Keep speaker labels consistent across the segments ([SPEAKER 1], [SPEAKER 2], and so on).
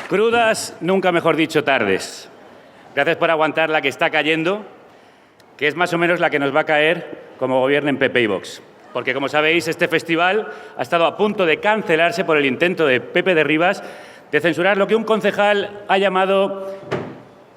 [SPEAKER 1] Crudas, nunca mejor dicho, tardes. Gracias por aguantar la que está cayendo, que es más o menos la que nos va a caer como gobiernen PP y Vox. Porque, como sabéis, este festival ha estado a punto de cancelarse por el intento de Pepe de Rivas de censurar lo que un concejal ha llamado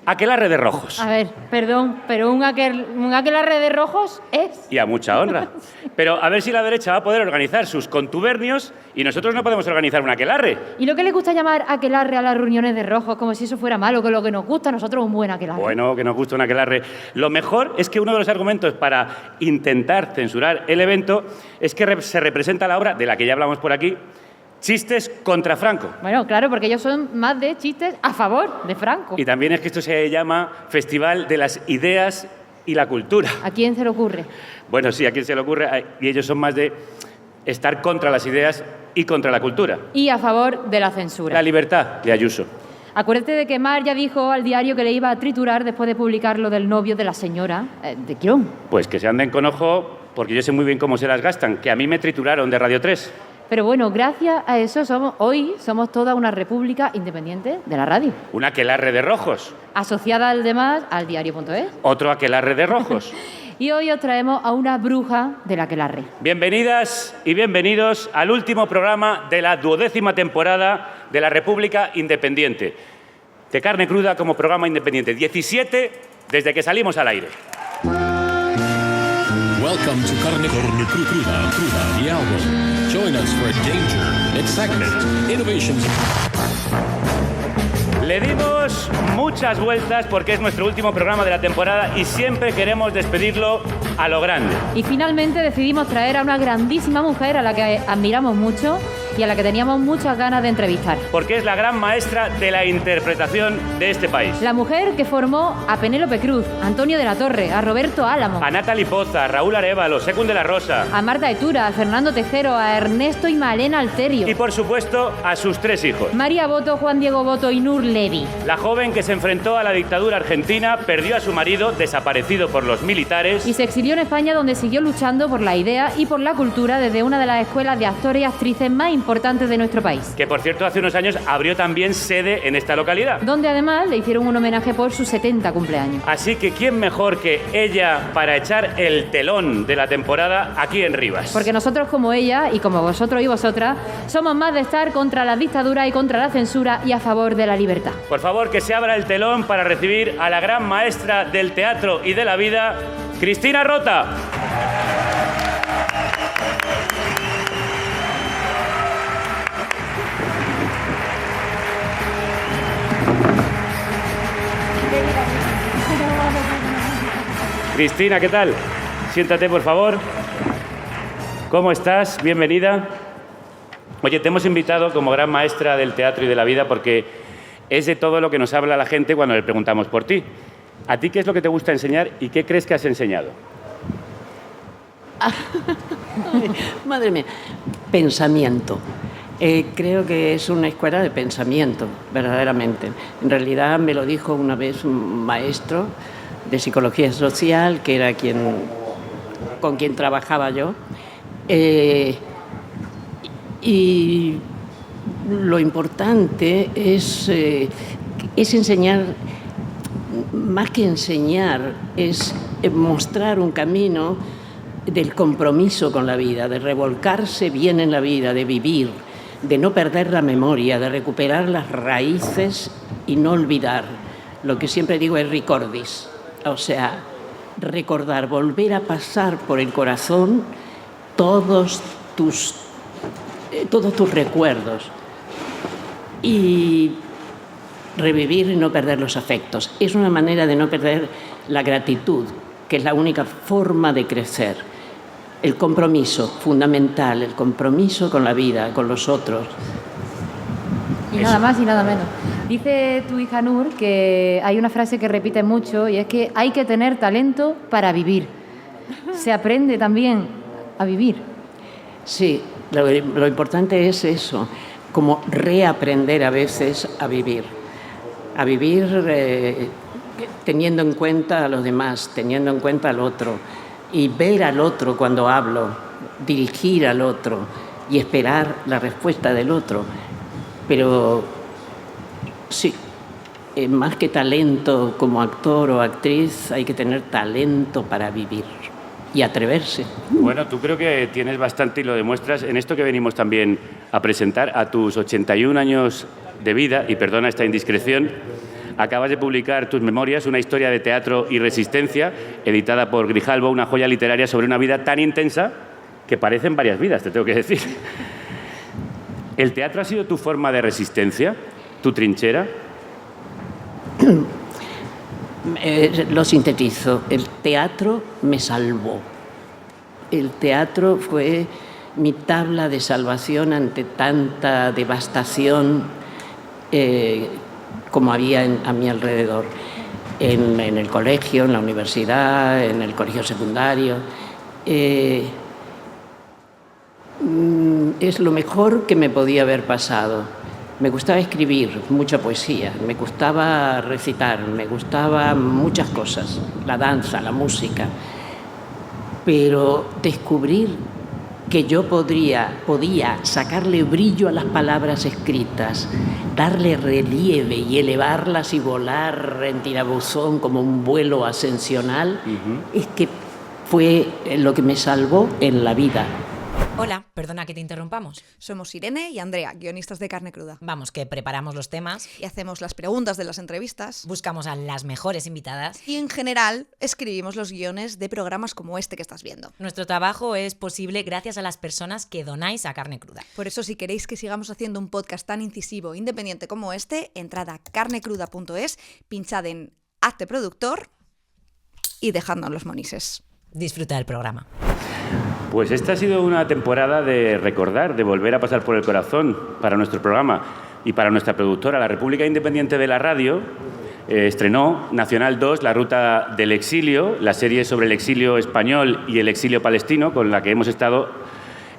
[SPEAKER 1] aquelarre de rojos.
[SPEAKER 2] A ver, perdón, pero un aquelarre de rojos es...
[SPEAKER 1] Y a mucha honra. Pero a ver si la derecha va a poder organizar sus contubernios y nosotros no podemos organizar un aquelarre.
[SPEAKER 2] ¿Y lo que le gusta llamar aquelarre a las reuniones de rojos como si eso fuera malo, que lo que nos gusta a nosotros es un buen aquelarre?
[SPEAKER 1] Bueno, que nos gusta un aquelarre. Lo mejor es que uno de los argumentos para intentar censurar el evento es que se representa la obra, de la que ya hablamos por aquí, Chistes contra Franco.
[SPEAKER 2] Bueno, claro, porque ellos son más de chistes a favor de Franco.
[SPEAKER 1] Y también es que esto se llama Festival de las Ideas y la Cultura.
[SPEAKER 2] ¿A quién se le ocurre?
[SPEAKER 1] Bueno, sí, a quién se le ocurre. Y ellos son más de estar contra las ideas y contra la cultura.
[SPEAKER 2] Y a favor de la censura.
[SPEAKER 1] La libertad de Ayuso.
[SPEAKER 2] Acuérdate de que Mar ya dijo al diario que le iba a triturar después de publicar lo del novio de la señora de Quirón.
[SPEAKER 1] Pues que se anden con ojo, porque yo sé muy bien cómo se las gastan, que a mí me trituraron de Radio 3.
[SPEAKER 2] Pero bueno, gracias a eso hoy somos toda una república independiente de la radio.
[SPEAKER 1] Un aquelarre de rojos.
[SPEAKER 2] Asociada además al diario.es.
[SPEAKER 1] Otro aquelarre de rojos.
[SPEAKER 2] Y hoy os traemos a una bruja del aquelarre.
[SPEAKER 1] Bienvenidas y bienvenidos al último programa de la 12ª temporada de la República Independiente. De Carne Cruda como programa independiente. 17 desde que salimos al aire.
[SPEAKER 3] Welcome to Carne Cruda, the album. Join us for danger, excitement, innovations.
[SPEAKER 1] Le dimos muchas vueltas porque es nuestro último programa de la temporada y siempre queremos despedirlo a lo grande.
[SPEAKER 2] Y finalmente decidimos traer a una grandísima mujer a la que admiramos mucho y a la que teníamos muchas ganas de entrevistar.
[SPEAKER 1] Porque es la gran maestra de la interpretación de este país.
[SPEAKER 2] La mujer que formó a Penélope Cruz, a Antonio de la Torre, a Roberto Álamo,
[SPEAKER 1] a Natalie Poza, a Raúl Arévalo, Secund de la Rosa,
[SPEAKER 2] a Marta Etura, a Fernando Tejero, a Ernesto y Malena Alterio.
[SPEAKER 1] Y por supuesto a sus 3 hijos.
[SPEAKER 2] María Boto, Juan Diego Boto y Nur Levi.
[SPEAKER 1] La joven que se enfrentó a la dictadura argentina, perdió a su marido, desaparecido por los militares.
[SPEAKER 2] Y se exilió en España, donde siguió luchando por la idea y por la cultura desde una de las escuelas de actores y actrices más importantes de nuestro país.
[SPEAKER 1] Que, por cierto, hace unos años abrió también sede en esta localidad.
[SPEAKER 2] Donde además le hicieron un homenaje por su 70 cumpleaños.
[SPEAKER 1] Así que, ¿quién mejor que ella para echar el telón de la temporada aquí en Rivas?
[SPEAKER 2] Porque nosotros, como ella y como vosotros y vosotras, somos más de estar contra la dictadura y contra la censura y a favor de la libertad.
[SPEAKER 1] Por favor, que se abra el telón para recibir a la gran maestra del teatro y de la vida, Cristina Rota. Cristina, ¿qué tal? Siéntate, por favor. ¿Cómo estás? Bienvenida. Oye, te hemos invitado como gran maestra del teatro y de la vida porque es de todo lo que nos habla la gente cuando le preguntamos por ti. ¿A ti qué es lo que te gusta enseñar y qué crees que has enseñado?
[SPEAKER 4] Madre mía, pensamiento. Creo que es una escuela de pensamiento, verdaderamente. En realidad me lo dijo una vez un maestro de psicología social, que era con quien trabajaba yo. Y lo importante es enseñar, más que enseñar, es mostrar un camino del compromiso con la vida, de revolcarse bien en la vida, de vivir, de no perder la memoria, de recuperar las raíces y no olvidar. Lo que siempre digo es recordis, o sea, recordar, volver a pasar por el corazón todos tus recuerdos y revivir y no perder los afectos. Es una manera de no perder la gratitud, que es la única forma de crecer. El compromiso fundamental, el compromiso con la vida, con los otros.
[SPEAKER 2] Y nada más y nada menos. Dice tu hija Nur que hay una frase que repite mucho y es que hay que tener talento para vivir. Se aprende también a vivir.
[SPEAKER 4] Sí, lo importante es eso, como reaprender a veces a vivir teniendo en cuenta a los demás, teniendo en cuenta al otro, y ver al otro cuando hablo, dirigir al otro y esperar la respuesta del otro. Pero Sí, más que talento como actor o actriz, hay que tener talento para vivir y atreverse.
[SPEAKER 1] Bueno, tú creo que tienes bastante y lo demuestras en esto que venimos también a presentar. A tus 81 años de vida, y perdona esta indiscreción, acabas de publicar tus memorias, una historia de teatro y resistencia, editada por Grijalbo, una joya literaria sobre una vida tan intensa que parecen varias vidas, te tengo que decir. ¿El teatro ha sido tu forma de resistencia, tu trinchera?
[SPEAKER 4] Lo sintetizo, el teatro me salvó. El teatro fue mi tabla de salvación ante tanta devastación como había a mi alrededor. En el colegio, en la universidad, en el colegio secundario. Es lo mejor que me podía haber pasado. Me gustaba escribir mucha poesía, me gustaba recitar, me gustaban muchas cosas, la danza, la música. Pero descubrir que yo podía sacarle brillo a las palabras escritas, darle relieve y elevarlas y volar en tirabuzón como un vuelo ascensional, es que fue lo que me salvó en la vida.
[SPEAKER 5] Hola, perdona que te interrumpamos.
[SPEAKER 6] Somos Irene y Andrea, guionistas de Carne Cruda.
[SPEAKER 5] Vamos, que preparamos los temas
[SPEAKER 6] y hacemos las preguntas de las entrevistas.
[SPEAKER 5] Buscamos a las mejores invitadas.
[SPEAKER 6] Y en general escribimos los guiones de programas como este que estás viendo.
[SPEAKER 5] Nuestro trabajo es posible gracias a las personas que donáis a Carne Cruda.
[SPEAKER 6] Por eso, si queréis que sigamos haciendo un podcast tan incisivo e independiente como este, entrad a carnecruda.es, pinchad en Hazte productor y dejadnos los monises.
[SPEAKER 5] Disfruta del programa.
[SPEAKER 1] Pues esta ha sido una temporada de recordar, de volver a pasar por el corazón para nuestro programa y para nuestra productora. La República Independiente de la Radio estrenó Nacional 2, La Ruta del Exilio, la serie sobre el exilio español y el exilio palestino, con la que hemos estado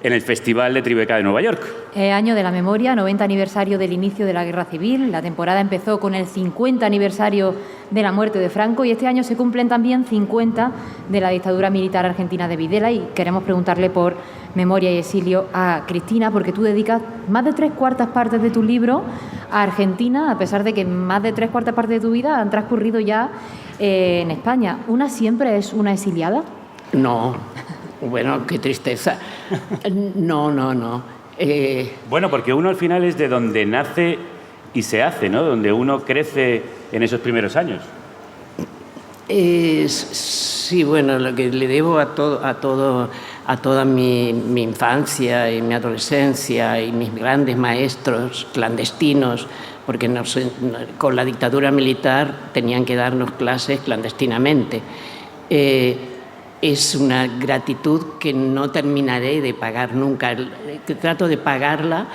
[SPEAKER 1] en el Festival de Tribeca de Nueva York.
[SPEAKER 2] Año de la memoria, 90 aniversario del inicio de la Guerra Civil. La temporada empezó con el 50 aniversario de la muerte de Franco y este año se cumplen también 50 de la dictadura militar argentina de Videla, y queremos preguntarle por memoria y exilio a Cristina, porque tú dedicas más de 3/4 partes de tu libro a Argentina, a pesar de que más de 3/4 partes de tu vida han transcurrido ya en España. ¿Una siempre es una exiliada?
[SPEAKER 4] No. Bueno, qué tristeza. No.
[SPEAKER 1] Bueno, porque uno al final es de donde nace y se hace, ¿no? Donde uno crece en esos primeros años.
[SPEAKER 4] Sí, bueno, lo que le debo a toda mi infancia y mi adolescencia y mis grandes maestros clandestinos, porque con la dictadura militar tenían que darnos clases clandestinamente. Es una gratitud que no terminaré de pagar nunca, que trato de pagarla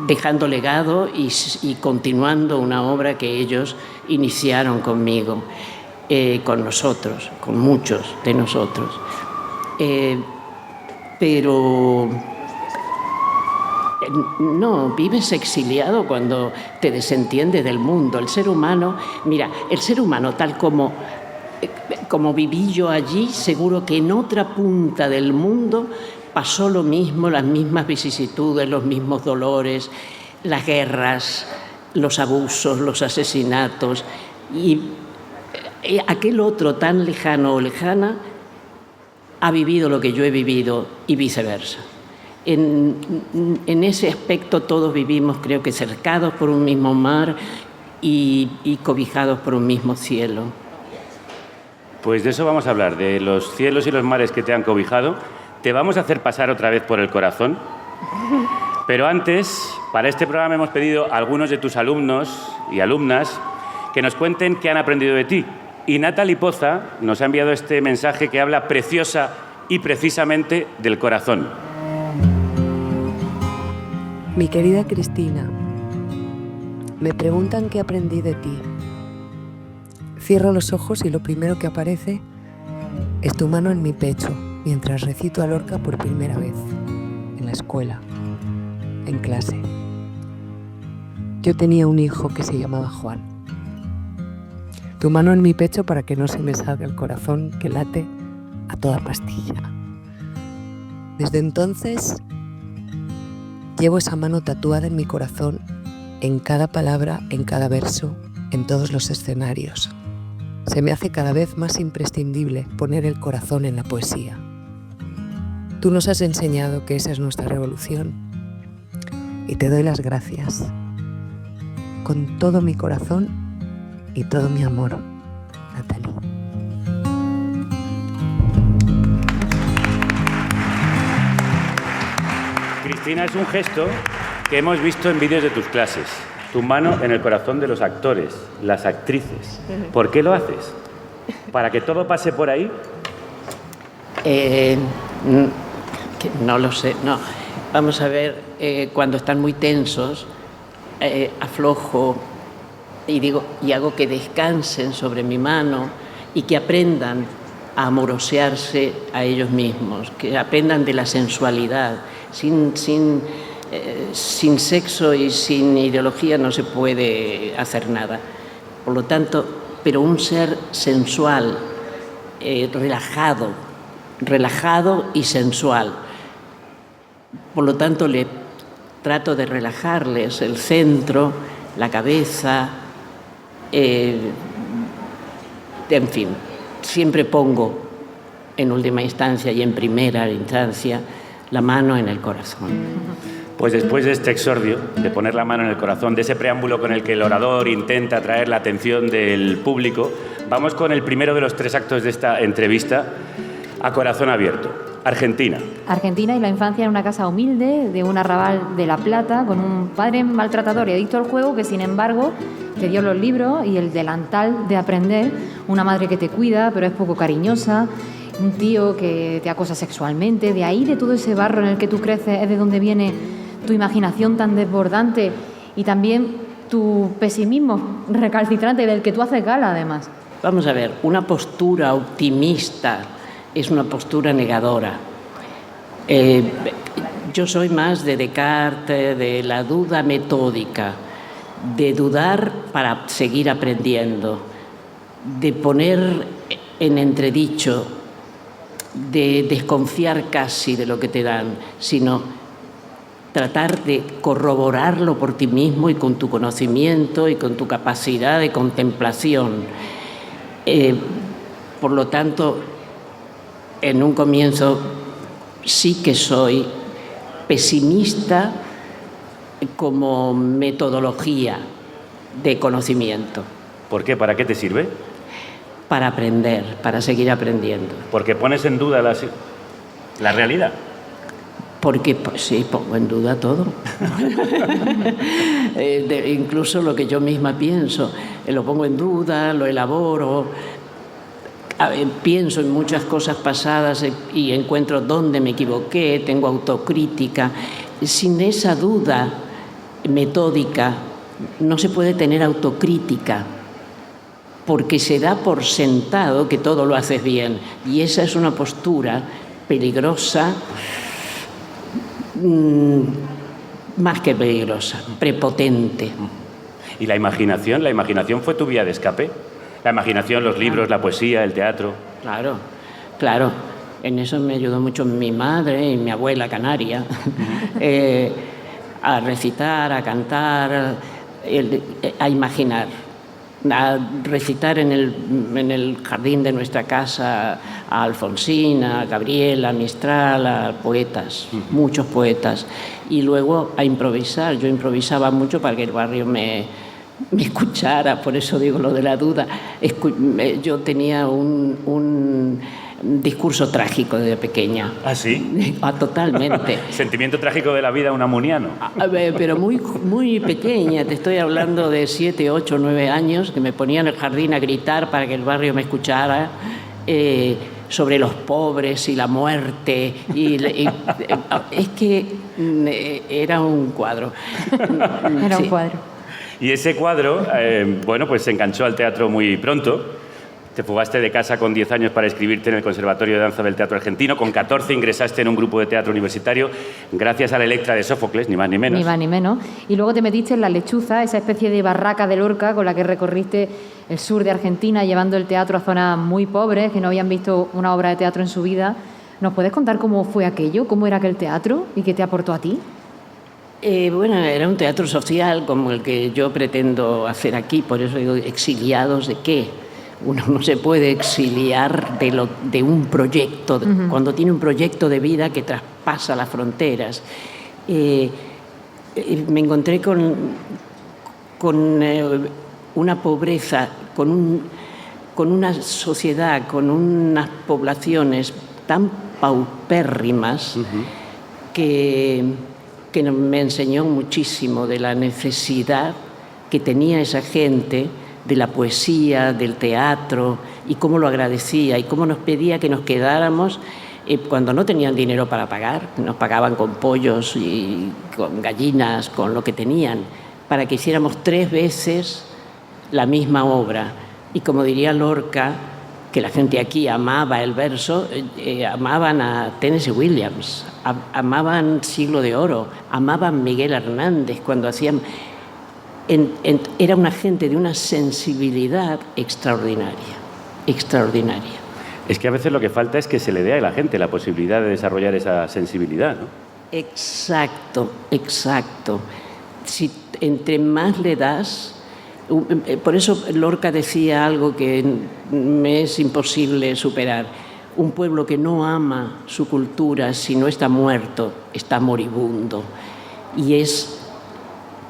[SPEAKER 4] dejando legado y continuando una obra que ellos iniciaron conmigo, con nosotros, con muchos de nosotros. Pero no, vives exiliado cuando te desentiendes del mundo. El ser humano, mira, el ser humano tal como viví yo allí, seguro que en otra punta del mundo pasó lo mismo, las mismas vicisitudes, los mismos dolores, las guerras, los abusos, los asesinatos. Y aquel otro tan lejano o lejana ha vivido lo que yo he vivido y viceversa. En ese aspecto todos vivimos, creo que cercados por un mismo mar y cobijados por un mismo cielo.
[SPEAKER 1] Pues de eso vamos a hablar, de los cielos y los mares que te han cobijado. Te vamos a hacer pasar otra vez por el corazón. Pero antes, para este programa hemos pedido a algunos de tus alumnos y alumnas que nos cuenten qué han aprendido de ti. Y Natalie Poza nos ha enviado este mensaje que habla preciosa y precisamente del corazón.
[SPEAKER 7] Mi querida Cristina, me preguntan qué aprendí de ti. Cierro los ojos y lo primero que aparece es tu mano en mi pecho mientras recito a Lorca por primera vez, en la escuela, en clase. Yo tenía un hijo que se llamaba Juan. Tu mano en mi pecho para que no se me salga el corazón que late a toda pastilla. Desde entonces llevo esa mano tatuada en mi corazón en cada palabra, en cada verso, en todos los escenarios. Se me hace cada vez más imprescindible poner el corazón en la poesía. Tú nos has enseñado que esa es nuestra revolución y te doy las gracias con todo mi corazón y todo mi amor, Natalie.
[SPEAKER 1] Cristina, es un gesto que hemos visto en vídeos de tus clases. Tu mano en el corazón de los actores, las actrices. ¿Por qué lo haces? ¿Para que todo pase por ahí?
[SPEAKER 4] No lo sé, no. Vamos a ver, cuando están muy tensos, aflojo y hago que descansen sobre mi mano y que aprendan a amorosearse a ellos mismos, que aprendan de la sensualidad. Sin sexo y sin ideología no se puede hacer nada. Por lo tanto, pero un ser sensual, relajado y sensual. Por lo tanto, le trato de relajarles el centro, la cabeza, en fin, siempre pongo en última instancia y en primera instancia la mano en el corazón.
[SPEAKER 1] Pues después de este exordio, de poner la mano en el corazón, de ese preámbulo con el que el orador intenta atraer la atención del público, vamos con el primero de los 3 actos de esta entrevista, a corazón abierto. Argentina.
[SPEAKER 2] Argentina y la infancia en una casa humilde de un arrabal de La Plata, con un padre maltratador y adicto al juego que, sin embargo, te dio los libros y el delantal de aprender, una madre que te cuida pero es poco cariñosa, un tío que te acosa sexualmente. De ahí, de todo ese barro en el que tú creces, es de donde viene tu imaginación tan desbordante y también tu pesimismo recalcitrante del que tú haces gala, además.
[SPEAKER 4] Vamos a ver, una postura optimista es una postura negadora. Yo soy más de Descartes, de la duda metódica, de dudar para seguir aprendiendo, de poner en entredicho, de desconfiar casi de lo que te dan, sino tratar de corroborarlo por ti mismo y con tu conocimiento y con tu capacidad de contemplación. Por lo tanto, en un comienzo sí que soy pesimista como metodología de conocimiento.
[SPEAKER 1] ¿Por qué? ¿Para qué te sirve?
[SPEAKER 4] Para aprender, para seguir aprendiendo.
[SPEAKER 1] Porque pones en duda la realidad.
[SPEAKER 4] Porque, pues sí, pongo en duda todo. Incluso lo que yo misma pienso, lo pongo en duda, lo elaboro. Pienso en muchas cosas pasadas y encuentro dónde me equivoqué, tengo autocrítica. Sin esa duda metódica no se puede tener autocrítica, porque se da por sentado que todo lo haces bien. Y esa es una postura peligrosa, más que peligrosa, prepotente.
[SPEAKER 1] ¿Y la imaginación? ¿La imaginación fue tu vía de escape? La imaginación, los libros, la poesía, el teatro.
[SPEAKER 4] Claro, claro. En eso me ayudó mucho mi madre y mi abuela canaria, a recitar, a cantar, a imaginar, a recitar en el jardín de nuestra casa a Alfonsín, a Gabriela, a Mistral, a poetas, muchos poetas. Y luego a improvisar. Yo improvisaba mucho para que el barrio me escuchara, por eso digo lo de la duda. Yo tenía un discurso trágico desde pequeña.
[SPEAKER 1] ¿Ah, sí?
[SPEAKER 4] Totalmente.
[SPEAKER 1] Sentimiento trágico de la vida unamuniano.
[SPEAKER 4] Pero muy, muy pequeña, te estoy hablando de 7, 8, 9 años, que me ponía en el jardín a gritar para que el barrio me escuchara, sobre los pobres y la muerte. Es que era un cuadro.
[SPEAKER 2] Era un cuadro.
[SPEAKER 1] Y ese cuadro, bueno, pues se enganchó al teatro muy pronto. Te fugaste de casa con 10 años para inscribirte en el Conservatorio de Danza del Teatro Argentino. Con 14 ingresaste en un grupo de teatro universitario gracias a la Electra de Sófocles, ni más ni menos.
[SPEAKER 2] Ni más ni menos. Y luego te metiste en La Lechuza, esa especie de barraca de Lorca con la que recorriste el sur de Argentina, llevando el teatro a zonas muy pobres que no habían visto una obra de teatro en su vida. ¿Nos puedes contar cómo fue aquello? ¿Cómo era aquel teatro? ¿Y qué te aportó a ti?
[SPEAKER 4] Bueno, era un teatro social como el que yo pretendo hacer aquí, por eso digo, ¿exiliados de qué? Uno no se puede exiliar de un proyecto, cuando tiene un proyecto de vida que traspasa las fronteras. Me encontré con una pobreza, con una sociedad, con unas poblaciones tan paupérrimas que me enseñó muchísimo de la necesidad que tenía esa gente de la poesía, del teatro, y cómo lo agradecía y cómo nos pedía que nos quedáramos cuando no tenían dinero para pagar, nos pagaban con pollos y con gallinas, con lo que tenían, para que hiciéramos 3 veces la misma obra. Y como diría Lorca, que la gente aquí amaba el verso, amaban a Tennessee Williams, amaban Siglo de Oro, amaban Miguel Hernández cuando hacían... era una gente de una sensibilidad extraordinaria, extraordinaria.
[SPEAKER 1] Es que a veces lo que falta es que se le dé a la gente la posibilidad de desarrollar esa sensibilidad, ¿no?
[SPEAKER 4] Exacto, exacto. Si entre más le das... Por eso Lorca decía algo que me es imposible superar. Un pueblo que no ama su cultura, si no está muerto, está moribundo. Y es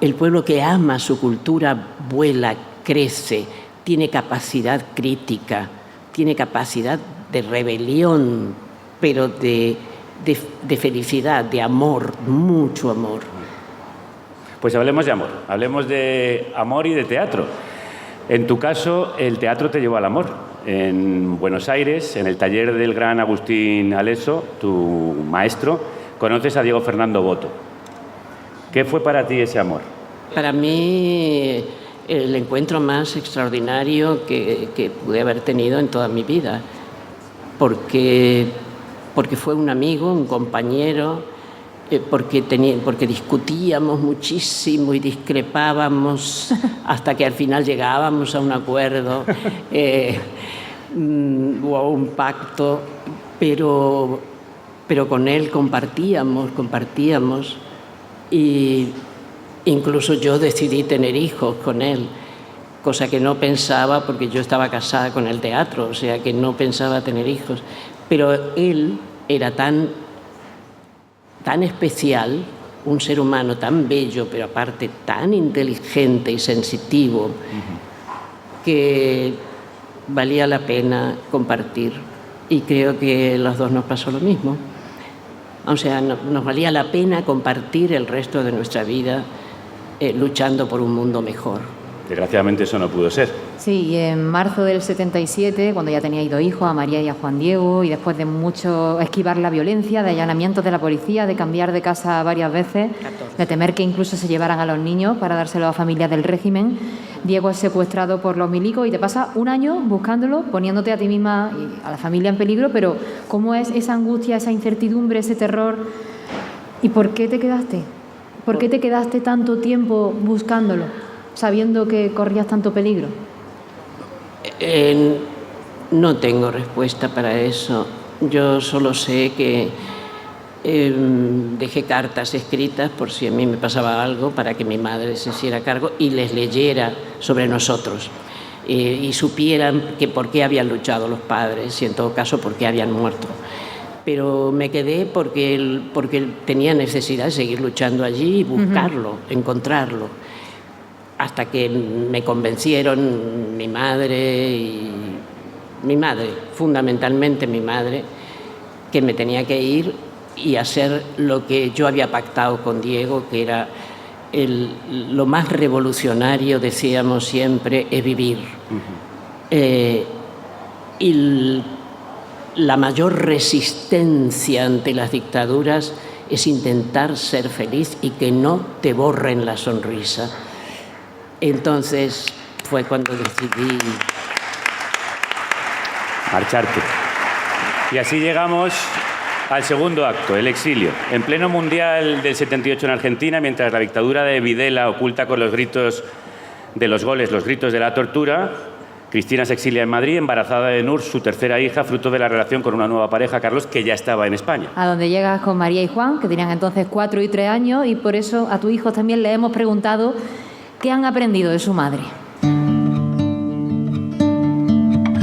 [SPEAKER 4] el pueblo que ama su cultura, vuela, crece, tiene capacidad crítica, tiene capacidad de rebelión, pero de felicidad, de amor, mucho amor.
[SPEAKER 1] Pues hablemos de amor y de teatro. En tu caso, el teatro te llevó al amor. En Buenos Aires, en el taller del gran Agustín Aleso, tu maestro, conoces a Diego Fernando Boto. ¿Qué fue para ti ese amor?
[SPEAKER 4] Para mí, el encuentro más extraordinario que pude haber tenido en toda mi vida, porque fue un amigo, un compañero, porque discutíamos muchísimo y discrepábamos hasta que al final llegábamos a un acuerdo o a un pacto, pero con él compartíamos y incluso yo decidí tener hijos con él, cosa que no pensaba porque yo estaba casada con el teatro, o sea que no pensaba tener hijos, pero él era tan especial, un ser humano tan bello, pero aparte tan inteligente y sensitivo, que valía la pena compartir. Y creo que a los dos nos pasó lo mismo. O sea, nos valía la pena compartir el resto de nuestra vida luchando por un mundo mejor.
[SPEAKER 1] Desgraciadamente eso no pudo ser.
[SPEAKER 2] Sí, y en marzo del 77, cuando ya teníais 2 hijos, a María y a Juan Diego, y después de mucho esquivar la violencia, de allanamientos de la policía, de cambiar de casa varias veces, 14. De temer que incluso se llevaran a los niños para dárselos a familias del régimen, Diego es secuestrado por los milicos y te pasa un año buscándolo, poniéndote a ti misma y a la familia en peligro, pero ¿cómo es esa angustia, esa incertidumbre, ese terror? ¿Y por qué te quedaste? ¿Por qué te quedaste tanto tiempo buscándolo, sabiendo que corrías tanto peligro?
[SPEAKER 4] No tengo respuesta para eso. Yo solo sé que dejé cartas escritas por si a mí me pasaba algo para que mi madre se hiciera cargo y les leyera sobre nosotros y supieran que por qué habían luchado los padres y en todo caso por qué habían muerto. Pero me quedé porque él tenía necesidad de seguir luchando allí y buscarlo, encontrarlo. Hasta que me convencieron mi madre, fundamentalmente mi madre, que me tenía que ir y hacer lo que yo había pactado con Diego, que era lo más revolucionario, decíamos siempre, es vivir. Y la mayor resistencia ante las dictaduras es intentar ser feliz y que no te borren la sonrisa. Entonces fue cuando decidí
[SPEAKER 1] marcharte. Y así llegamos al segundo acto, el exilio. En pleno Mundial del 78 en Argentina, mientras la dictadura de Videla oculta con los gritos de los goles, los gritos de la tortura, Cristina se exilia en Madrid, embarazada de Nur, su tercera hija, fruto de la relación con una nueva pareja, Carlos, que ya estaba en España.
[SPEAKER 2] A donde llegas con María y Juan, que tenían entonces 4 y 3 años, y por eso a tus hijos también les hemos preguntado qué han aprendido de su madre.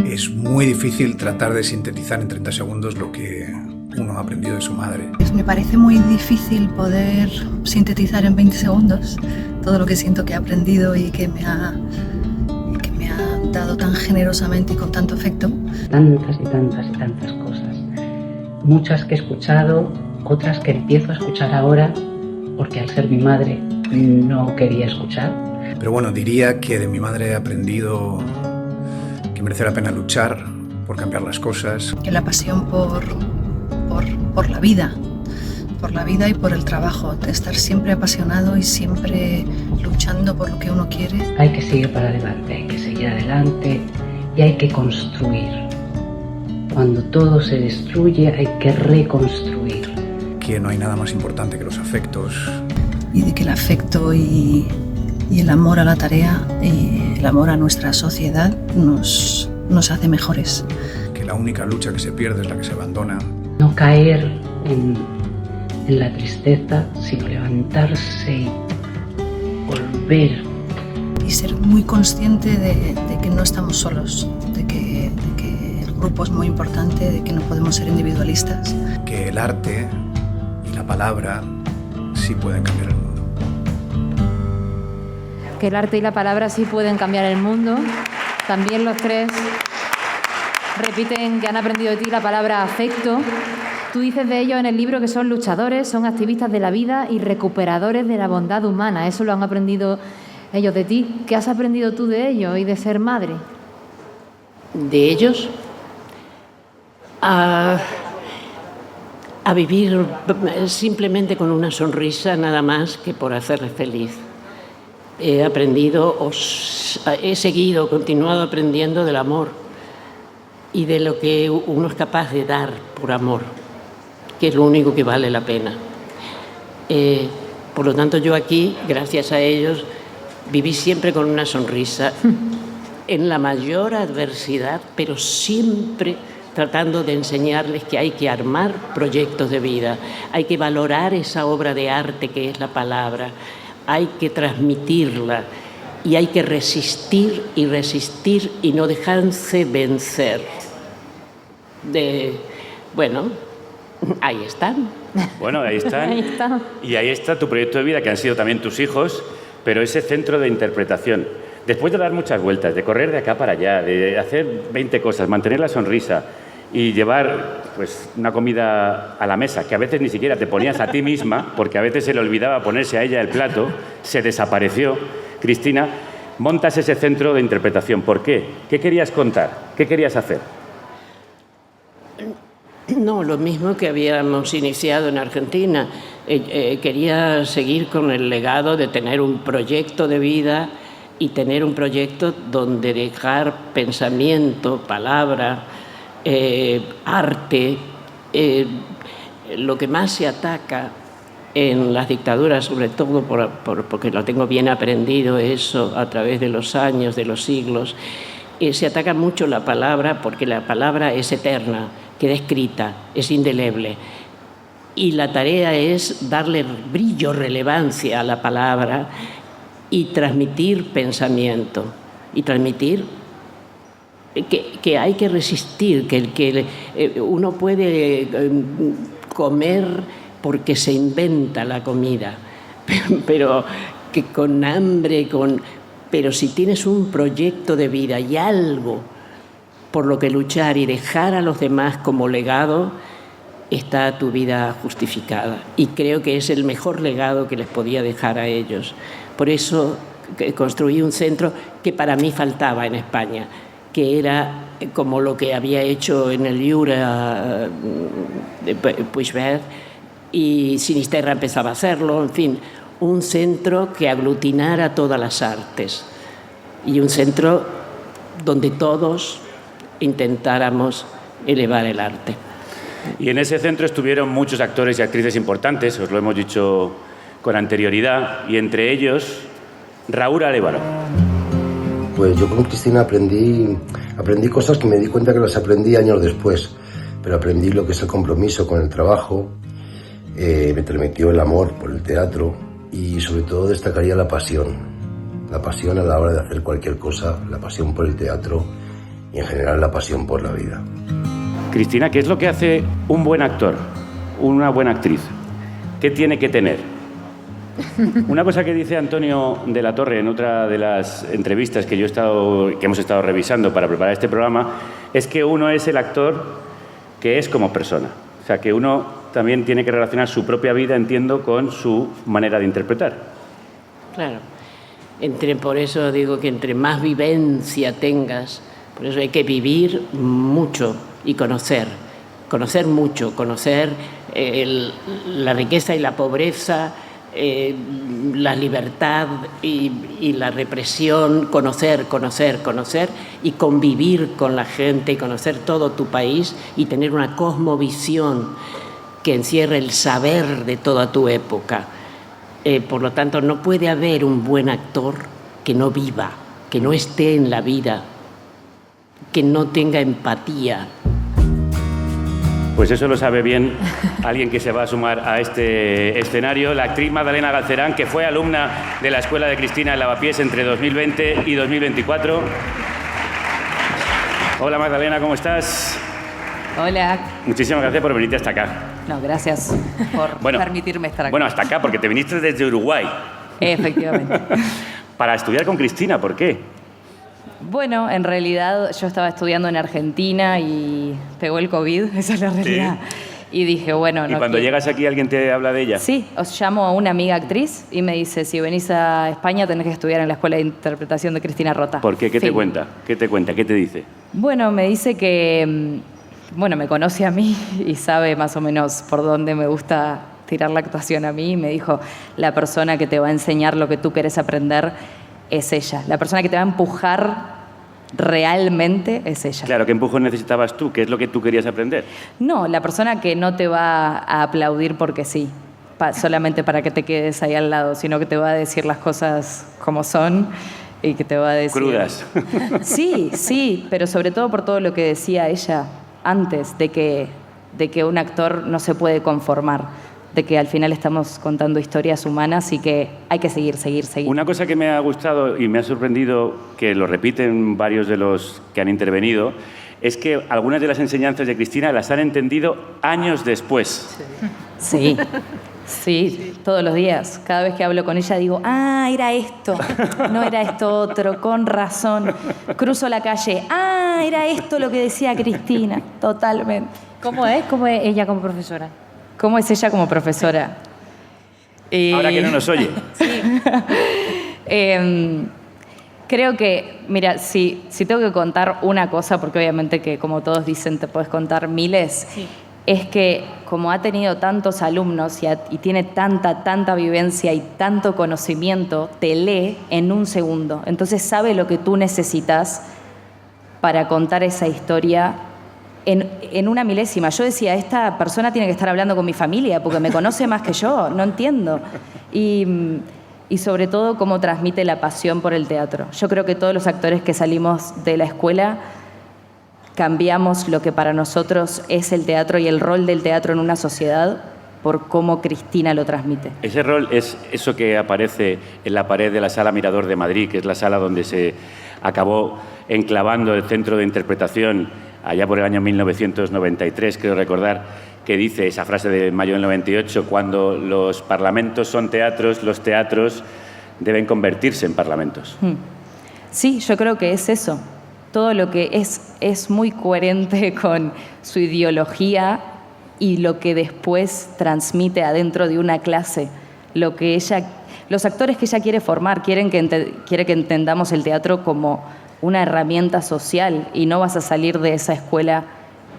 [SPEAKER 8] Es muy difícil tratar de sintetizar en 30 segundos lo que uno ha aprendido de su madre.
[SPEAKER 9] Me parece muy difícil poder sintetizar en 20 segundos todo lo que siento que he aprendido y que me ha dado tan generosamente y con tanto afecto.
[SPEAKER 10] Tantas y tantas y tantas cosas. Muchas que he escuchado, otras que empiezo a escuchar ahora, porque al ser mi madre no quería escuchar.
[SPEAKER 8] Pero bueno, diría que de mi madre he aprendido que merece la pena luchar por cambiar las cosas.
[SPEAKER 9] Que la pasión por la vida y por el trabajo, de estar siempre apasionado y siempre luchando por lo que uno quiere.
[SPEAKER 10] Hay que seguir para adelante, hay que seguir adelante y hay que construir. Cuando todo se destruye hay que reconstruir.
[SPEAKER 8] Que no hay nada más importante que los afectos.
[SPEAKER 9] Y de que el afecto y el amor a la tarea y el amor a nuestra sociedad nos hace mejores.
[SPEAKER 8] Que la única lucha que se pierde es la que se abandona.
[SPEAKER 10] No caer en la tristeza, sino levantarse y volver.
[SPEAKER 9] Y ser muy consciente de que no estamos solos, de que el grupo es muy importante, de que no podemos ser individualistas.
[SPEAKER 8] Que el arte y la palabra sí pueden cambiar el mundo.
[SPEAKER 2] Que el arte y la palabra sí pueden cambiar el mundo. También los tres repiten que han aprendido de ti la palabra afecto. Tú dices de ellos en el libro que son luchadores, son activistas de la vida y recuperadores de la bondad humana. Eso lo han aprendido ellos de ti. ¿Qué has aprendido tú de ellos y de ser madre?
[SPEAKER 4] De ellos a vivir simplemente con una sonrisa, nada más que por hacerles feliz. He aprendido, he seguido, continuado aprendiendo del amor y de lo que uno es capaz de dar por amor, que es lo único que vale la pena. Por lo tanto, yo aquí, gracias a ellos, viví siempre con una sonrisa, en la mayor adversidad, pero siempre tratando de enseñarles que hay que armar proyectos de vida, hay que valorar esa obra de arte que es la palabra, hay que transmitirla y hay que resistir y resistir y no dejarse vencer. Bueno, ahí están.
[SPEAKER 1] Bueno, ahí están.
[SPEAKER 2] Ahí está.
[SPEAKER 1] Y ahí está tu proyecto de vida, que han sido también tus hijos, pero ese centro de interpretación. Después de dar muchas vueltas, de correr de acá para allá, de hacer 20 cosas, mantener la sonrisa y llevar pues, una comida a la mesa, que a veces ni siquiera te ponías a ti misma, porque a veces se le olvidaba ponerse a ella el plato, se desapareció. Cristina, montas ese centro de interpretación. ¿Por qué? ¿Qué querías contar? ¿Qué querías hacer?
[SPEAKER 4] No, lo mismo que habíamos iniciado en Argentina. Quería seguir con el legado de tener un proyecto de vida y tener un proyecto donde dejar pensamiento, palabra, arte. Lo que más se ataca en las dictaduras, sobre todo porque lo tengo bien aprendido eso a través de los años, de los siglos, se ataca mucho la palabra porque la palabra es eterna, queda escrita, es indeleble. Y la tarea es darle brillo, relevancia a la palabra y transmitir pensamiento. Y transmitir que hay que resistir, que uno puede comer porque se inventa la comida, pero que con hambre, pero si tienes un proyecto de vida y algo por lo que luchar y dejar a los demás como legado, está tu vida justificada. Y creo que es el mejor legado que les podía dejar a ellos. Por eso construí un centro que para mí faltaba en España, que era como lo que había hecho en el Jura de Puigverd, y Sinisterra empezaba a hacerlo, en fin, un centro que aglutinara todas las artes y un centro donde todos intentáramos elevar el arte.
[SPEAKER 1] Y en ese centro estuvieron muchos actores y actrices importantes, os lo hemos dicho con anterioridad, y entre ellos Raúl Alévaro.
[SPEAKER 11] Pues yo con Cristina aprendí cosas que me di cuenta que las aprendí años después, pero aprendí lo que es el compromiso con el trabajo, me transmitió el amor por el teatro y sobre todo destacaría la pasión a la hora de hacer cualquier cosa, la pasión por el teatro y en general la pasión por la vida.
[SPEAKER 1] Cristina, ¿qué es lo que hace un buen actor, una buena actriz? ¿Qué tiene que tener? Una cosa que dice Antonio de la Torre en otra de las entrevistas que hemos estado revisando para preparar este programa es que uno es el actor que es como persona. O sea, que uno también tiene que relacionar su propia vida, entiendo, con su manera de interpretar.
[SPEAKER 4] Claro. Por eso digo que entre más vivencia tengas, por eso hay que vivir mucho y conocer mucho, conocer la riqueza y la pobreza, la libertad y la represión, conocer y convivir con la gente y conocer todo tu país y tener una cosmovisión que encierre el saber de toda tu época. Por lo tanto, no puede haber un buen actor que no viva, que no esté en la vida, que no tenga empatía.
[SPEAKER 1] Pues eso lo sabe bien alguien que se va a sumar a este escenario, la actriz Magdalena Galcerán, que fue alumna de la Escuela de Cristina en Lavapiés entre 2020 y 2024. Hola Magdalena, ¿cómo estás?
[SPEAKER 12] Hola.
[SPEAKER 1] Muchísimas gracias por venirte hasta acá.
[SPEAKER 12] No, gracias por permitirme estar aquí.
[SPEAKER 1] Bueno, hasta acá, porque te viniste desde Uruguay.
[SPEAKER 12] Efectivamente.
[SPEAKER 1] Para estudiar con Cristina, ¿por qué?
[SPEAKER 12] Bueno, en realidad yo estaba estudiando en Argentina y pegó el COVID, esa es la realidad. Sí. Y dije, bueno...
[SPEAKER 1] ¿Y cuando llegas aquí alguien te habla de ella?
[SPEAKER 12] Sí, os llamo a una amiga actriz y me dice, si venís a España tenés que estudiar en la Escuela de Interpretación de Cristina Rota.
[SPEAKER 1] ¿Por qué? ¿Qué te cuenta? ¿Qué te dice?
[SPEAKER 12] Bueno, me dice que... Bueno, me conoce a mí y sabe más o menos por dónde me gusta tirar la actuación a mí. Y me dijo, la persona que te va a enseñar lo que tú querés aprender es ella. La persona que te va a empujar realmente es ella.
[SPEAKER 1] Claro, ¿qué empujón necesitabas tú? ¿Qué es lo que tú querías aprender?
[SPEAKER 12] No, la persona que no te va a aplaudir porque sí, solamente para que te quedes ahí al lado, sino que te va a decir las cosas como son y que te va a decir...
[SPEAKER 1] Crudas.
[SPEAKER 12] Sí, pero sobre todo por todo lo que decía ella antes, de que un actor no se puede conformar, de que al final estamos contando historias humanas y que hay que seguir.
[SPEAKER 1] Una cosa que me ha gustado y me ha sorprendido, que lo repiten varios de los que han intervenido, es que algunas de las enseñanzas de Cristina las han entendido años después.
[SPEAKER 12] Sí, todos los días. Cada vez que hablo con ella digo, era esto, no era esto otro, con razón. Cruzo la calle, era esto lo que decía Cristina, totalmente.
[SPEAKER 2] ¿Cómo es ella como profesora?
[SPEAKER 12] ¿Cómo es ella como profesora?
[SPEAKER 1] Ahora que no nos oye.
[SPEAKER 12] Sí. Creo que, mira, si tengo que contar una cosa, porque obviamente que como todos dicen te puedes contar miles, sí. Es que como ha tenido tantos alumnos y tiene tanta vivencia y tanto conocimiento, te lee en un segundo. Entonces sabe lo que tú necesitas para contar esa historia en una milésima. Yo decía, esta persona tiene que estar hablando con mi familia porque me conoce más que yo, no entiendo. Y sobre todo cómo transmite la pasión por el teatro. Yo creo que todos los actores que salimos de la escuela cambiamos lo que para nosotros es el teatro y el rol del teatro en una sociedad por cómo Cristina lo transmite.
[SPEAKER 1] Ese rol es eso que aparece en la pared de la Sala Mirador de Madrid, que es la sala donde se acabó enclavando el centro de interpretación allá por el año 1993, creo recordar, que dice esa frase de mayo del 98, cuando los parlamentos son teatros, los teatros deben convertirse en parlamentos.
[SPEAKER 12] Sí, yo creo que es eso. Todo lo que es muy coherente con su ideología y lo que después transmite adentro de una clase. Lo que los actores que ella quiere formar quiere que entendamos el teatro como una herramienta social y no vas a salir de esa escuela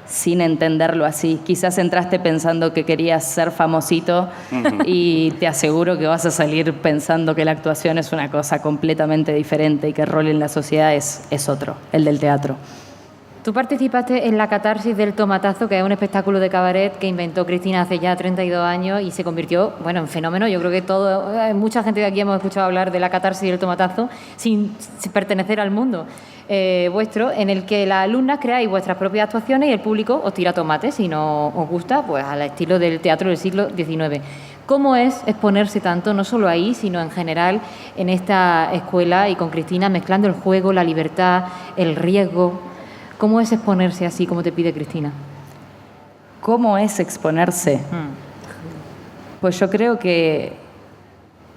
[SPEAKER 12] sin entenderlo así. Quizás entraste pensando que querías ser famosito y te aseguro que vas a salir pensando que la actuación es una cosa completamente diferente y que el rol en la sociedad es otro, el del teatro.
[SPEAKER 2] Tú participaste en la catarsis del tomatazo, que es un espectáculo de cabaret que inventó Cristina hace ya 32 años y se convirtió, bueno, en fenómeno. Yo creo que mucha gente de aquí hemos escuchado hablar de la catarsis del tomatazo sin pertenecer al mundo vuestro, en el que las alumnas creáis vuestras propias actuaciones y el público os tira tomates, si no os gusta, pues al estilo del teatro del siglo XIX. ¿Cómo es exponerse tanto, no solo ahí, sino en general en esta escuela y con Cristina, mezclando el juego, la libertad, el riesgo? ¿Cómo es exponerse así, como te pide Cristina?
[SPEAKER 12] ¿Cómo es exponerse? Pues yo creo que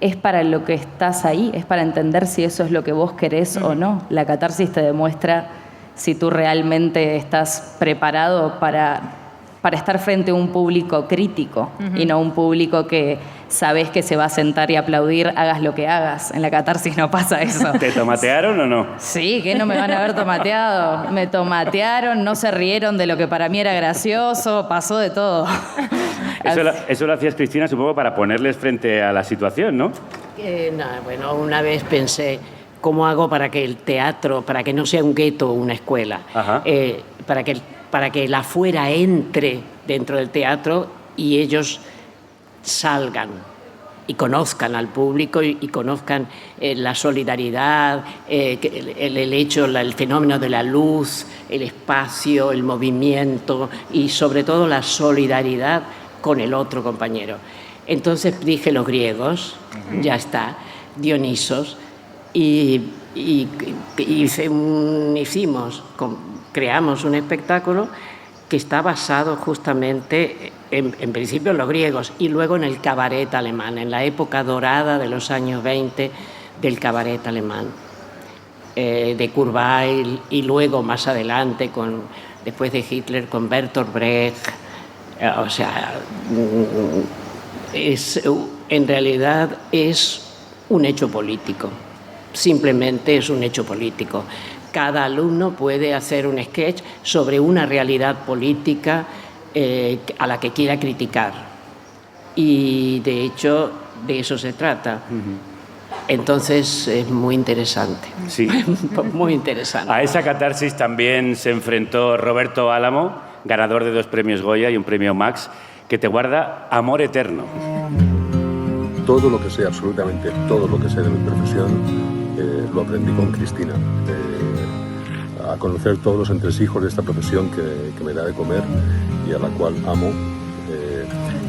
[SPEAKER 12] es para lo que estás ahí, es para entender si eso es lo que vos querés o no. La catarsis te demuestra si tú realmente estás preparado para estar frente a un público crítico y no un público que sabes que se va a sentar y aplaudir, hagas lo que hagas. En la catarsis no pasa eso.
[SPEAKER 1] ¿Te tomatearon o no?
[SPEAKER 12] Sí, que no me van a haber tomateado. Me tomatearon, no se rieron de lo que para mí era gracioso, pasó de todo.
[SPEAKER 1] Eso lo hacías, Cristina, supongo, para ponerles frente a la situación, ¿no?
[SPEAKER 4] Bueno, una vez pensé, ¿cómo hago para que el teatro, para que no sea un gueto o una escuela? Para que la afuera entre dentro del teatro y ellos salgan y conozcan al público y conozcan la solidaridad, el fenómeno de la luz, el espacio, el movimiento y sobre todo la solidaridad con el otro compañero. Entonces dije los griegos, ya está, Dionisos, y creamos un espectáculo que está basado justamente en principio en los griegos y luego en el cabaret alemán, en la época dorada de los años 20 del cabaret alemán, de Kurt Weill y luego más adelante, después de Hitler, con Bertolt Brecht. O sea, en realidad es un hecho político, simplemente es un hecho político. Cada alumno puede hacer un sketch sobre una realidad política a la que quiera criticar. Y de hecho, de eso se trata. Entonces es muy interesante.
[SPEAKER 1] Sí.
[SPEAKER 4] Muy interesante.
[SPEAKER 1] A esa catarsis también se enfrentó Roberto Álamo, ganador de 2 premios Goya y un premio Max, que te guarda amor eterno.
[SPEAKER 13] Todo lo que sé, absolutamente todo lo que sé de mi profesión, lo aprendí con Cristina. A conocer todos los entresijos de esta profesión que me da de comer y a la cual amo.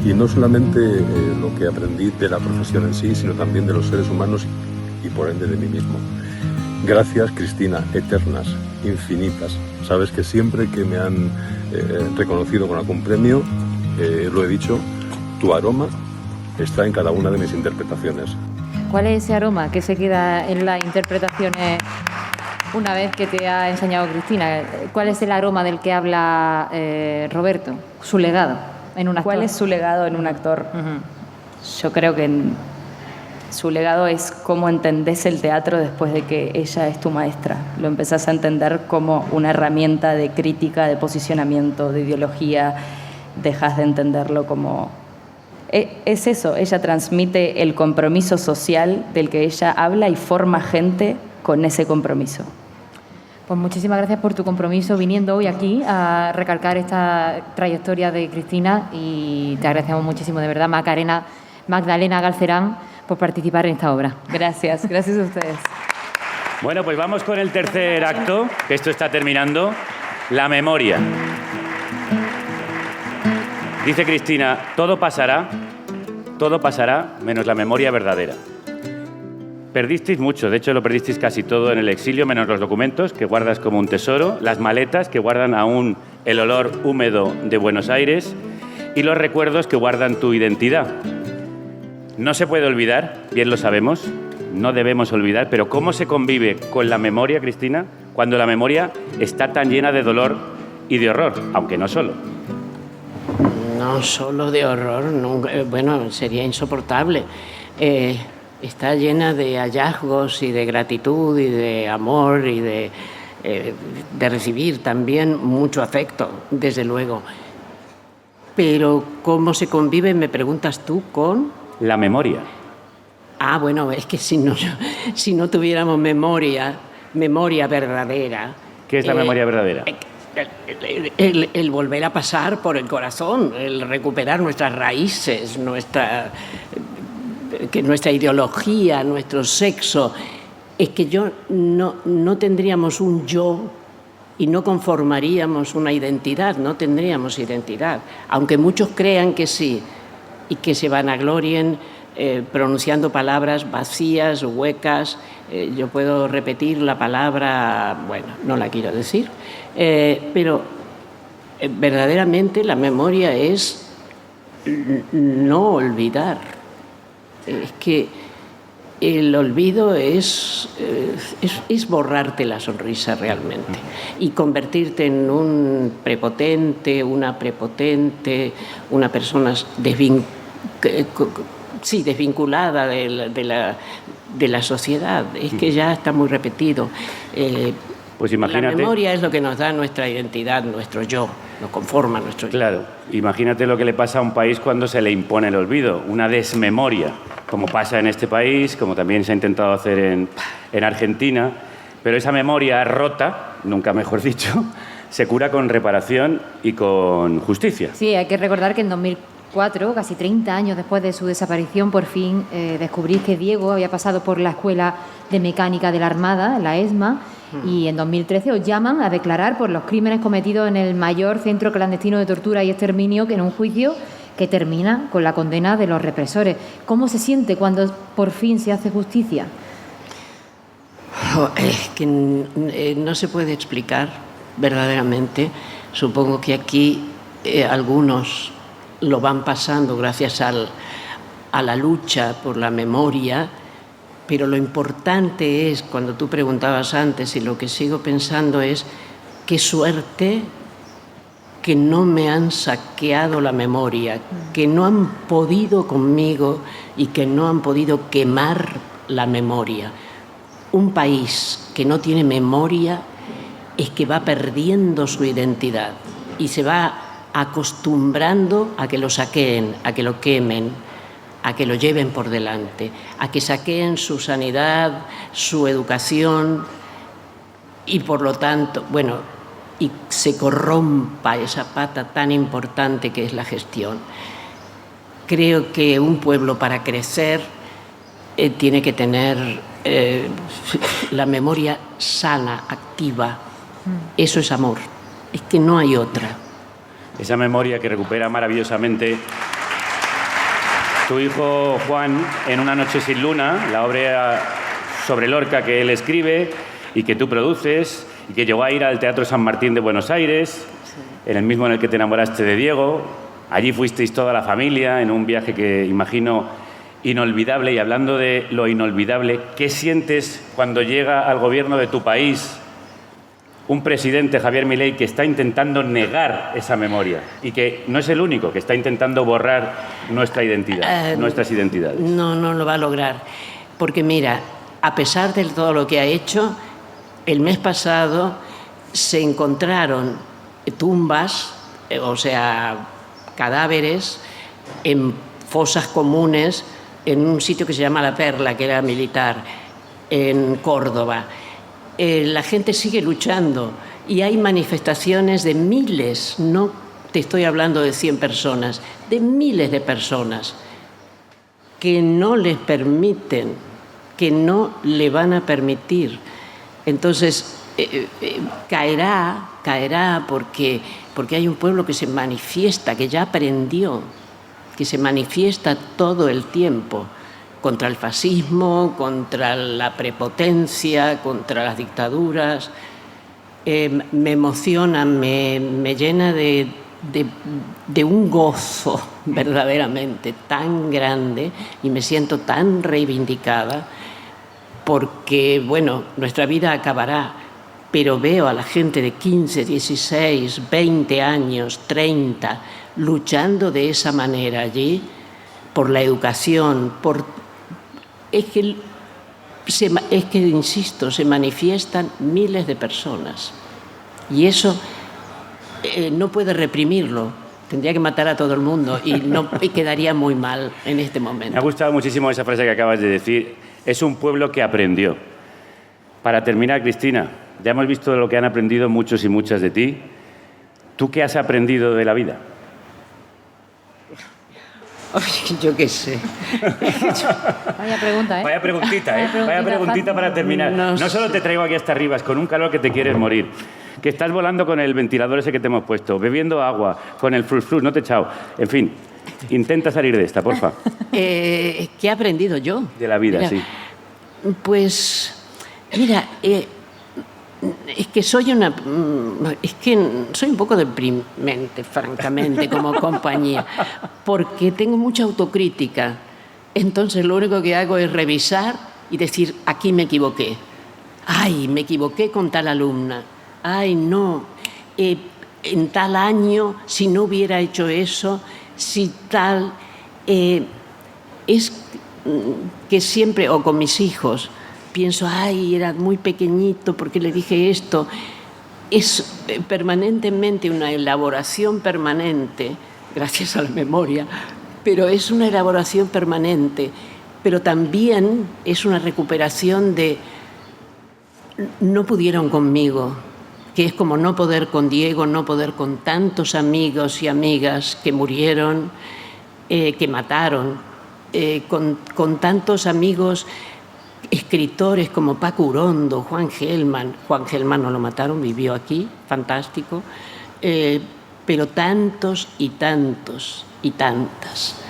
[SPEAKER 13] Y no solamente lo que aprendí de la profesión en sí, sino también de los seres humanos y por ende de mí mismo. Gracias, Cristina, eternas, infinitas. Sabes que siempre que me han reconocido con algún premio, lo he dicho, tu aroma está en cada una de mis interpretaciones.
[SPEAKER 2] ¿Cuál es ese aroma que se queda en las interpretaciones una vez que te ha enseñado Cristina? ¿Cuál es el aroma del que habla Roberto? Su legado en un actor.
[SPEAKER 12] ¿Cuál es su legado en un actor? Yo creo que su legado es cómo entendés el teatro después de que ella es tu maestra. Lo empezás a entender como una herramienta de crítica, de posicionamiento, de ideología. Dejas de entenderlo como... Es eso, ella transmite el compromiso social del que ella habla y forma gente con ese compromiso.
[SPEAKER 2] Pues muchísimas gracias por tu compromiso viniendo hoy aquí a recalcar esta trayectoria de Cristina y te agradecemos muchísimo, de verdad, Magdalena Galcerán, por participar en esta obra.
[SPEAKER 12] Gracias a ustedes.
[SPEAKER 1] Bueno, pues vamos con el tercer acto, que esto está terminando, la memoria. Dice Cristina, todo pasará menos la memoria verdadera. Perdisteis mucho, de hecho lo perdisteis casi todo en el exilio, menos los documentos que guardas como un tesoro, las maletas que guardan aún el olor húmedo de Buenos Aires y los recuerdos que guardan tu identidad. No se puede olvidar, bien lo sabemos, no debemos olvidar, pero ¿cómo se convive con la memoria, Cristina, cuando la memoria está tan llena de dolor y de horror, aunque no solo?
[SPEAKER 4] No solo de horror, nunca, bueno, sería insoportable. Está llena de hallazgos y de gratitud y de amor y de recibir también mucho afecto, desde luego. Pero ¿cómo se convive, me preguntas tú, con?
[SPEAKER 1] La memoria.
[SPEAKER 4] Ah, bueno, es que si no tuviéramos memoria verdadera...
[SPEAKER 1] ¿Qué es la memoria verdadera?
[SPEAKER 4] El volver a pasar por el corazón, el recuperar nuestras raíces, nuestra ideología, nuestro sexo. Es que no tendríamos un yo y no conformaríamos una identidad, no tendríamos identidad. Aunque muchos crean que sí y que se vanaglorien pronunciando palabras vacías, huecas. Yo puedo repetir la palabra, bueno, no la quiero decir, pero verdaderamente la memoria es no olvidar. Es que el olvido es borrarte la sonrisa realmente y convertirte en un prepotente, una persona desvinculada de la sociedad. Es que ya está muy repetido.
[SPEAKER 1] Pues imagínate.
[SPEAKER 4] La memoria es lo que nos da nuestra identidad, nuestro yo, nos conforma nuestro yo.
[SPEAKER 1] Claro, imagínate lo que le pasa a un país cuando se le impone el olvido, una desmemoria, como pasa en este país, como también se ha intentado hacer en Argentina, pero esa memoria rota, nunca mejor dicho, se cura con reparación y con justicia.
[SPEAKER 2] Sí, hay que recordar que en 2004, casi 30 años después de su desaparición, por fin descubrí que Diego había pasado por la Escuela de Mecánica de la Armada, la ESMA, y en 2013 os llaman a declarar por los crímenes cometidos en el mayor centro clandestino de tortura y exterminio, que en un juicio que termina con la condena de los represores. ¿Cómo se siente cuando por fin se hace justicia?
[SPEAKER 4] Es que no se puede explicar verdaderamente. Supongo que aquí algunos lo van pasando gracias a la lucha por la memoria, pero lo importante es, cuando tú preguntabas antes, y lo que sigo pensando es, qué suerte que no me han saqueado la memoria, que no han podido conmigo y que no han podido quemar la memoria. Un país que no tiene memoria es que va perdiendo su identidad y se va acostumbrando a que lo saqueen, a que lo quemen, a que lo lleven por delante, a que saqueen su sanidad, su educación y por lo tanto, y se corrompa esa pata tan importante que es la gestión. Creo que un pueblo para crecer tiene que tener la memoria sana, activa. Eso es amor, es que no hay otra.
[SPEAKER 1] Esa memoria que recupera maravillosamente tu hijo Juan en Una noche sin luna, la obra sobre Lorca que él escribe y que tú produces, y que llegó a ir al Teatro San Martín de Buenos Aires, en el mismo en el que te enamoraste de Diego. Allí fuisteis toda la familia en un viaje que imagino inolvidable. Y hablando de lo inolvidable, ¿qué sientes cuando llega al gobierno de tu país un presidente, Javier Milei, que está intentando negar esa memoria y que no es el único, que está intentando borrar nuestra identidad, nuestras identidades?
[SPEAKER 4] No lo va a lograr. Porque mira, a pesar de todo lo que ha hecho, el mes pasado se encontraron tumbas, o sea, cadáveres en fosas comunes en un sitio que se llama La Perla, que era militar, en Córdoba. La gente sigue luchando y hay manifestaciones de miles, no te estoy hablando de 100 personas, de miles de personas que no les permiten, que no le van a permitir. Entonces, caerá porque hay un pueblo que se manifiesta, que ya aprendió, que se manifiesta todo el tiempo contra el fascismo, contra la prepotencia, contra las dictaduras. Me emociona, me llena de un gozo verdaderamente tan grande y me siento tan reivindicada porque, nuestra vida acabará, pero veo a la gente de 15, 16, 20 años, 30, luchando de esa manera allí por la educación, es que, insisto, se manifiestan miles de personas y eso no puede reprimirlo. Tendría que matar a todo el mundo y quedaría muy mal en este momento.
[SPEAKER 1] Me ha gustado muchísimo esa frase que acabas de decir. Es un pueblo que aprendió. Para terminar, Cristina, ya hemos visto lo que han aprendido muchos y muchas de ti. ¿Tú qué has aprendido de la vida?
[SPEAKER 4] Yo qué sé.
[SPEAKER 2] Vaya pregunta, ¿eh?
[SPEAKER 1] Vaya preguntita, ¿eh? Vaya preguntita para terminar. No solo te traigo aquí hasta arriba, con un calor que te quieres morir. Que estás volando con el ventilador ese que te hemos puesto, bebiendo agua, con el frus-frus, no te he echado. En fin, intenta salir de esta, porfa.
[SPEAKER 4] ¿Qué he aprendido yo?
[SPEAKER 1] De la vida,
[SPEAKER 4] Mira,
[SPEAKER 1] sí.
[SPEAKER 4] Pues, mira, es que soy un poco deprimente, francamente, como compañía, porque tengo mucha autocrítica. Entonces lo único que hago es revisar y decir, aquí me equivoqué. Ay, me equivoqué con tal alumna. Ay, no, en tal año, si no hubiera hecho eso, si tal... es que siempre, o con mis hijos, pienso, ay, era muy pequeñito, ¿por qué le dije esto? Es permanentemente una elaboración permanente, gracias a la memoria, pero es una elaboración permanente, pero también es una recuperación de no pudieron conmigo, que es como no poder con Diego, no poder con tantos amigos y amigas que murieron, que mataron, con tantos amigos escritores como Paco Urondo, Juan Gelman. Juan Gelman no lo mataron, vivió aquí, fantástico, pero tantos y tantos y tantas.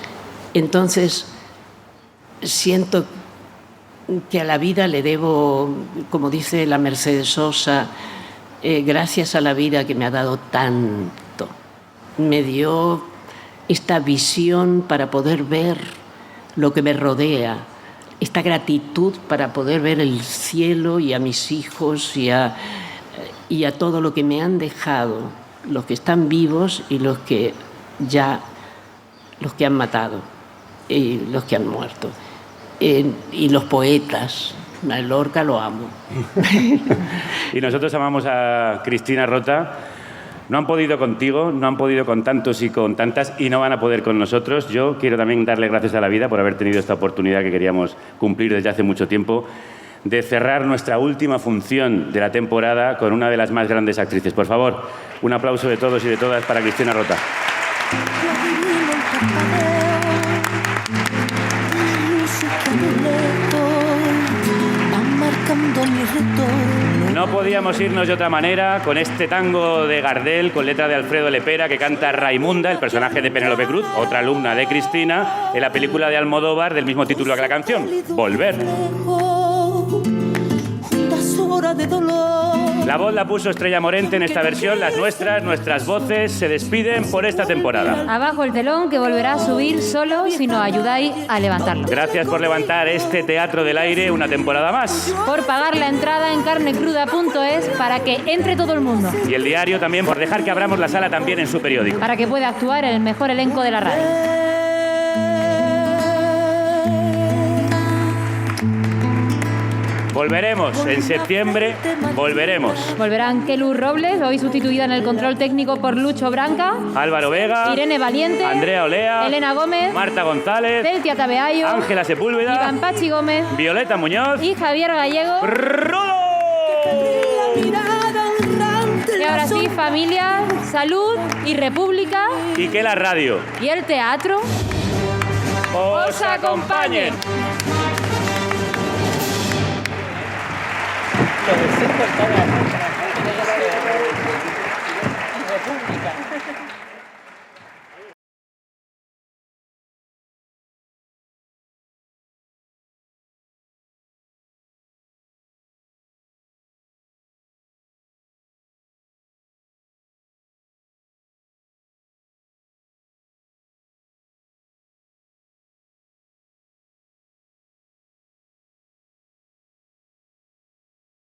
[SPEAKER 4] Entonces, siento que a la vida le debo, como dice la Mercedes Sosa, gracias a la vida que me ha dado tanto. Me dio esta visión para poder ver lo que me rodea, esta gratitud para poder ver el cielo y a mis hijos y a todo lo que me han dejado, los que están vivos y los que han matado y los que han muerto. Y los poetas, a Lorca lo amo.
[SPEAKER 1] Y nosotros amamos a Cristina Rota. No han podido contigo, no han podido con tantos y con tantas, y no van a poder con nosotros. Yo quiero también darle gracias a la vida por haber tenido esta oportunidad que queríamos cumplir desde hace mucho tiempo, de cerrar nuestra última función de la temporada con una de las más grandes actrices. Por favor, un aplauso de todos y de todas para Cristina Rota. No podíamos irnos de otra manera con este tango de Gardel, con letra de Alfredo Lepera, que canta Raimunda, el personaje de Penélope Cruz, otra alumna de Cristina, en la película de Almodóvar del mismo título que la canción, Volver. La voz la puso Estrella Morente en esta versión, las nuestras voces se despiden por esta temporada.
[SPEAKER 2] Abajo el telón, que volverá a subir solo si nos ayudáis a levantarlo.
[SPEAKER 1] Gracias por levantar este Teatro del Aire una temporada más.
[SPEAKER 2] Por pagar la entrada en carnecruda.es para que entre todo el mundo.
[SPEAKER 1] Y el diario también por dejar que abramos la sala también en su periódico.
[SPEAKER 2] Para que pueda actuar el mejor elenco de la radio.
[SPEAKER 1] Volveremos, en septiembre volveremos.
[SPEAKER 2] Volverán Kelu Robles, hoy sustituida en el control técnico por Lucho Branca,
[SPEAKER 1] Álvaro Vega,
[SPEAKER 2] Irene Valiente,
[SPEAKER 1] Andrea Olea,
[SPEAKER 2] Elena Gómez,
[SPEAKER 1] Marta González,
[SPEAKER 2] Celtia Tabeayo,
[SPEAKER 1] Ángela Sepúlveda,
[SPEAKER 2] Iván Pachi Gómez,
[SPEAKER 1] Violeta Muñoz
[SPEAKER 2] y Javier Gallego.
[SPEAKER 1] ¡Rudo!
[SPEAKER 2] Y ahora sí, familia, salud y república.
[SPEAKER 1] Y que la radio
[SPEAKER 2] Y el teatro
[SPEAKER 1] os acompañen.
[SPEAKER 10] Lo decimos todas nosotras, ¿no? República.